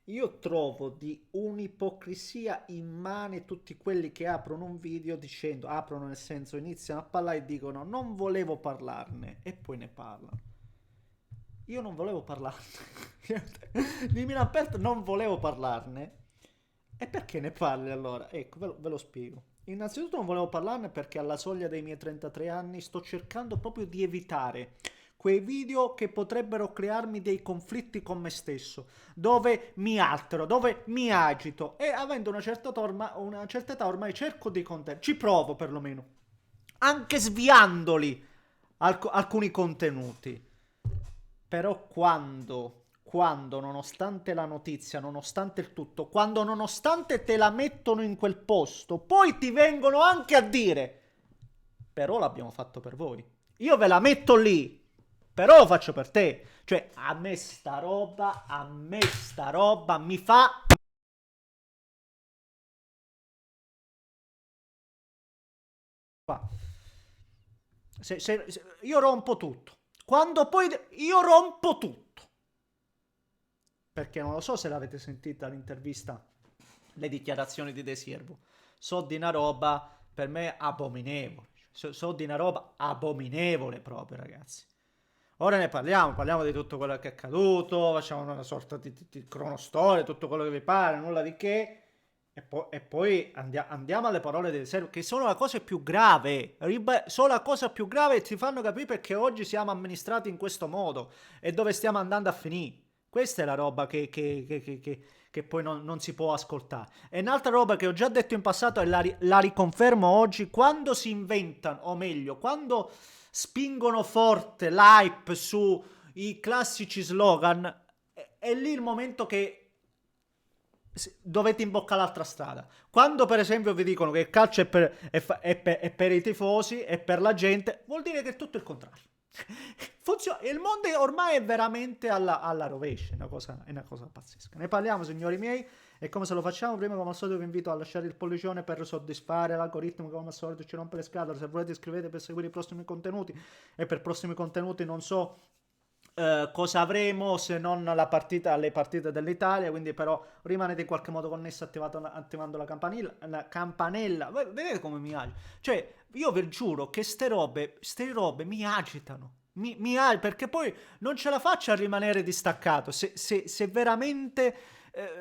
Io trovo di un'ipocrisia immane tutti quelli che aprono un video dicendo, aprono nel senso, iniziano a parlare e dicono non volevo parlarne e poi ne parlano. Io non volevo parlarne. Dimmi in aperto, non volevo parlarne. E perché ne parli allora? Ecco, ve lo spiego. Innanzitutto non volevo parlarne perché alla soglia dei miei 33 anni sto cercando proprio di evitare quei video che potrebbero crearmi dei conflitti con me stesso, dove mi altero, dove mi agito e avendo una certa età ormai cerco di contenere, ci provo perlomeno, anche sviandoli alcuni contenuti. Però quando nonostante la notizia, nonostante il tutto, quando nonostante te la mettono in quel posto, poi ti vengono anche a dire, però l'abbiamo fatto per voi. Io ve la metto lì, però lo faccio per te. Cioè, a me sta roba mi fa... Io rompo tutto. Quando poi... Io rompo tutto. Perché non lo so se l'avete sentita l'intervista, le dichiarazioni di De Siervo. So di una roba per me abominevole. So di una roba abominevole proprio, ragazzi. Ora ne parliamo di tutto quello che è accaduto, facciamo una sorta di cronostoria, tutto quello che vi pare, nulla di che. E poi andiamo alle parole del servo, che sono la cosa più grave. Sono la cosa più grave e ti fanno capire perché oggi siamo amministrati in questo modo e dove stiamo andando a finire. Questa è la roba che poi non si può ascoltare. E un'altra roba che ho già detto in passato e la riconfermo oggi, quando si inventano, o meglio, quando spingono forte l'hype sui classici slogan, è lì il momento che dovete imboccare l'altra strada. Quando per esempio vi dicono che il calcio è per i tifosi e per la gente, vuol dire che è tutto il contrario. Funziona, il mondo ormai è veramente alla rovescia, è una cosa pazzesca. Ne parliamo, signori miei, e come se lo facciamo prima, come al solito vi invito a lasciare il pollicione per soddisfare l'algoritmo che come al solito ci rompe le scatole. Se volete iscrivetevi per seguire i prossimi contenuti, e per prossimi contenuti non so cosa avremo se non le partite dell'Italia, quindi però rimanete in qualche modo connessi attivando la campanella. Vedete come mi agito? Cioè, io vi giuro che ste robe mi agitano. Perché poi non ce la faccio a rimanere distaccato. Se veramente.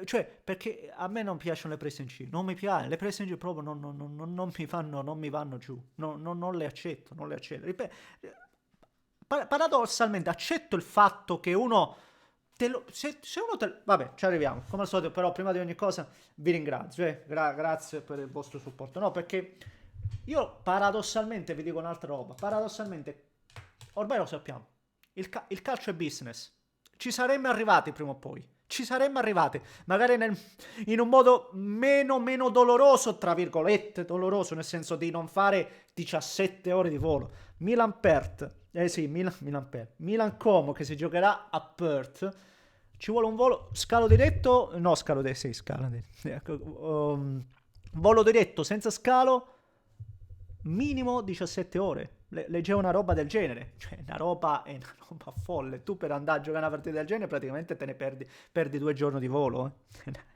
Cioè, perché a me non piacciono le prese in giro, non mi piace, le prese in giro proprio non mi vanno giù, non le accetto, non le accetto. Paradossalmente accetto il fatto che uno se uno vabbè, ci arriviamo come al solito, però prima di ogni cosa vi ringrazio, grazie per il vostro supporto. No, perché io paradossalmente vi dico un'altra roba, paradossalmente ormai lo sappiamo, il calcio è business, ci saremmo arrivati prima o poi, ci saremmo arrivati, magari in un modo meno doloroso, tra virgolette doloroso, nel senso di non fare 17 ore di volo. Milan-Perth, eh sì, Milan-Perth, Milan-Como che si giocherà a Perth, ci vuole un volo, scalo diretto, no scalo diretto, sì scalo diretto, volo diretto senza scalo, minimo 17 ore. Leggevo una roba del genere, cioè è una roba folle. Tu per andare a giocare una partita del genere praticamente te ne perdi 2 giorni di volo.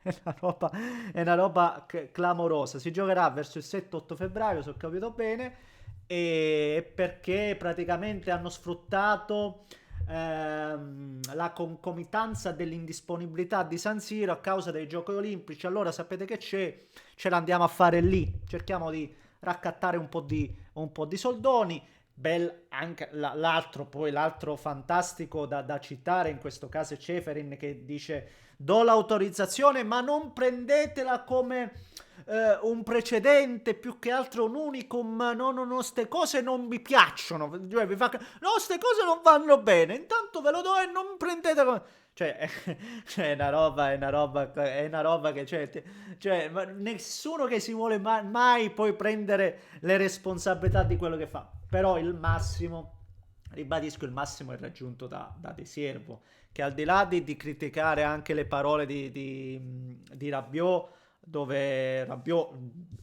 È una roba clamorosa. Si giocherà verso il 7-8 febbraio, se ho capito bene, e perché praticamente hanno sfruttato la concomitanza dell'indisponibilità di San Siro a causa dei giochi olimpici. Allora sapete che c'è? Ce l'andiamo a fare lì. Cerchiamo di raccattare un po' di soldoni. Anche l'altro fantastico da citare in questo caso è Ceferin, che dice: do l'autorizzazione ma non prendetela come un precedente, più che altro un unicum. No, ste cose non mi piacciono, cioè, no, ste cose non vanno bene, intanto ve lo do e non prendete come... Cioè, è una roba che, cioè, nessuno che si vuole mai poi prendere le responsabilità di quello che fa. Però il massimo, ribadisco, il massimo è raggiunto da De Siervo, che al di là di criticare anche le parole di Rabiot, dove Rabiot,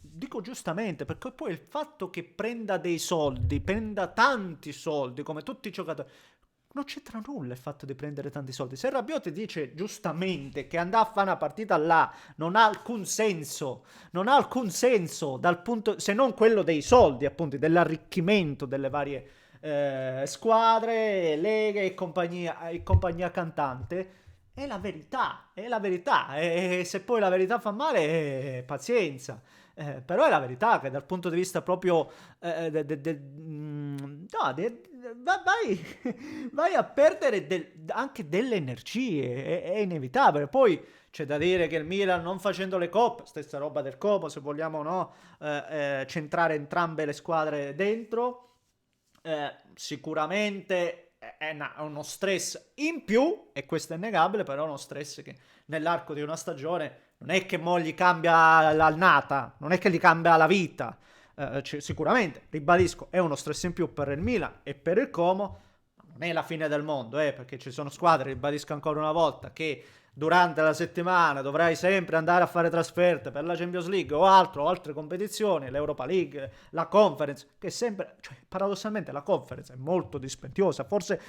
dico giustamente, perché poi il fatto che prenda dei soldi, prenda tanti soldi, come tutti i giocatori, Non c'entra nulla il fatto di prendere tanti soldi. Se Rabiot dice giustamente che andare a fare una partita là non ha alcun senso, non ha alcun senso dal punto, se non quello dei soldi, appunto, dell'arricchimento delle varie squadre, leghe e compagnia cantante, è la verità, è la verità. E se poi la verità fa male, pazienza. Però è la verità che dal punto di vista proprio no, vai a perdere anche delle energie, è inevitabile. Poi c'è da dire che il Milan non facendo le coppe, stessa roba del Como, se vogliamo, no, centrare entrambe le squadre dentro, sicuramente è uno stress in più, e questo è innegabile, però è uno stress che nell'arco di una stagione non è che mo gli cambia l'annata, non è che gli cambia la vita. Sicuramente, ribadisco, è uno stress in più per il Milan e per il Como, ma non è la fine del mondo, perché ci sono squadre, ribadisco ancora una volta, che durante la settimana dovrai sempre andare a fare trasferte per la Champions League o altro, o altre competizioni, l'Europa League, la Conference, che sempre, cioè, paradossalmente la Conference è molto dispendiosa, forse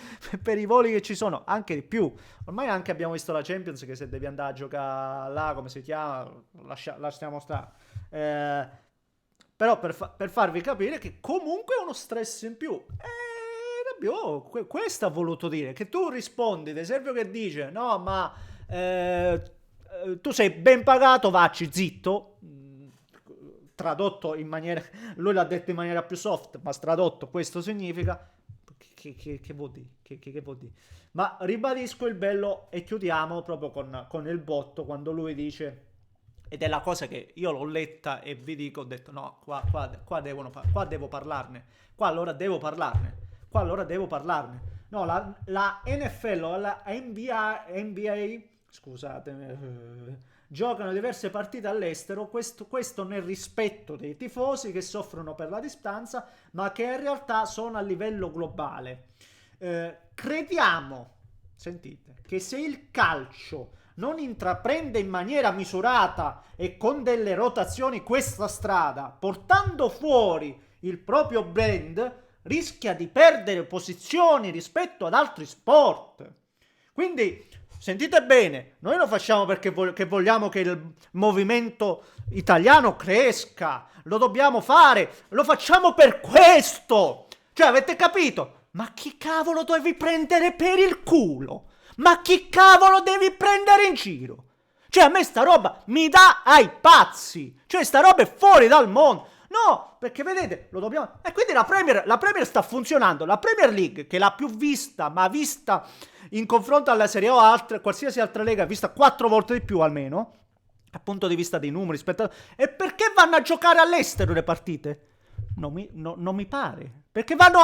per i voli che ci sono anche di più. Ormai anche abbiamo visto la Champions, che se devi andare a giocare là, come si chiama, lasciamo stare. Però per farvi capire che comunque è uno stress in più. Questo ha voluto dire, che tu rispondi, ad esempio, che dice no ma tu sei ben pagato, vacci zitto, tradotto in maniera, lui l'ha detto in maniera più soft, ma tradotto questo significa che vuol dire? Che vuol dire? Ma ribadisco il bello, e chiudiamo proprio con il botto, quando lui dice, ed è la cosa che io l'ho letta e vi dico, ho detto no, qua devo parlarne, qua allora devo parlarne. No, la NFL o la NBA, scusatemi, giocano diverse partite all'estero, questo nel rispetto dei tifosi che soffrono per la distanza, ma che in realtà sono a livello globale. Crediamo, sentite, che se il calcio non intraprende in maniera misurata e con delle rotazioni questa strada, portando fuori il proprio brand, rischia di perdere posizioni rispetto ad altri sport. Quindi sentite bene, noi lo facciamo perché vogliamo che il movimento italiano cresca, lo dobbiamo fare, lo facciamo per questo. Cioè, avete capito? Ma chi cavolo devi prendere per il culo? Ma chi cavolo devi prendere in giro? Cioè, a me sta roba mi dà ai pazzi. Cioè, sta roba è fuori dal mondo. No, perché vedete, lo dobbiamo. E quindi la Premier sta funzionando. La Premier League, che è la più vista, ma vista in confronto alla Serie A o altre, qualsiasi altra lega, vista 4 volte di più almeno, dal punto di vista dei numeri. E perché vanno a giocare all'estero le partite? Non mi pare. Perché vanno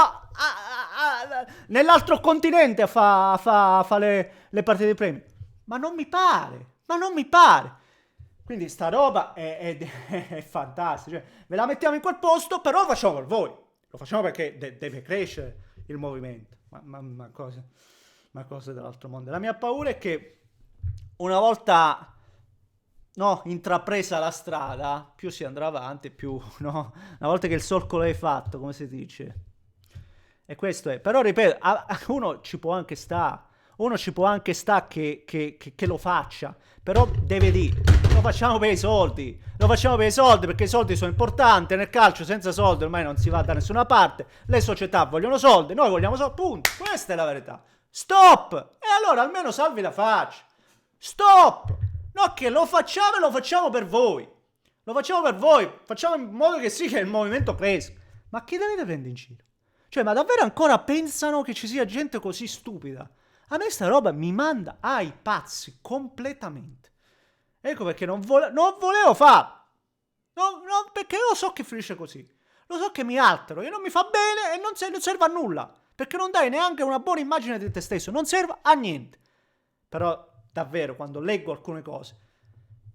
nell'altro continente a fare le partite di Premier. Ma non mi pare. Quindi sta roba è fantastica. Cioè, ve la mettiamo in quel posto, però lo facciamo per voi. Lo facciamo perché deve crescere il movimento. Ma cose dell'altro mondo. La mia paura è che una volta intrapresa la strada, più si andrà avanti, più una volta che il solco l'hai fatto, come si dice. E questo è. Però ripeto, uno ci può anche sta che lo faccia, però deve dire lo facciamo per i soldi, perché i soldi sono importanti nel calcio. Senza soldi ormai non si va da nessuna parte, le società vogliono soldi, noi vogliamo soldi, punto. Questa è la verità. Stop. E allora almeno salvi la faccia. Stop. No, che lo facciamo e lo facciamo per voi. Facciamo in modo che sì, che il movimento cresca. Ma chi deve prendere in giro? Cioè, ma davvero ancora pensano che ci sia gente così stupida? A me sta roba mi manda ai pazzi completamente. Ecco perché non volevo farlo. No, perché io lo so che finisce così. Lo so che mi altero e non mi fa bene e non serve a nulla. Perché non dai neanche una buona immagine di te stesso. Non serve a niente. Però davvero, quando leggo alcune cose,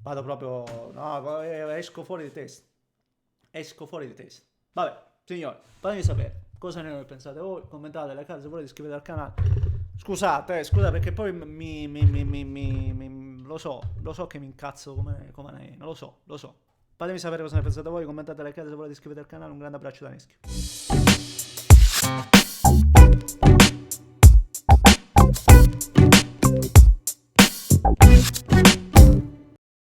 vado proprio. No, esco fuori di testa. Vabbè, signori, fatemi sapere cosa ne pensate voi. Commentate le case, se volete iscrivetevi al canale. Scusate perché poi lo so che mi incazzo come non lo so. Fatemi sapere cosa ne pensate voi, commentate le case, se volete iscrivetevi al canale. Un grande abbraccio da Neschio.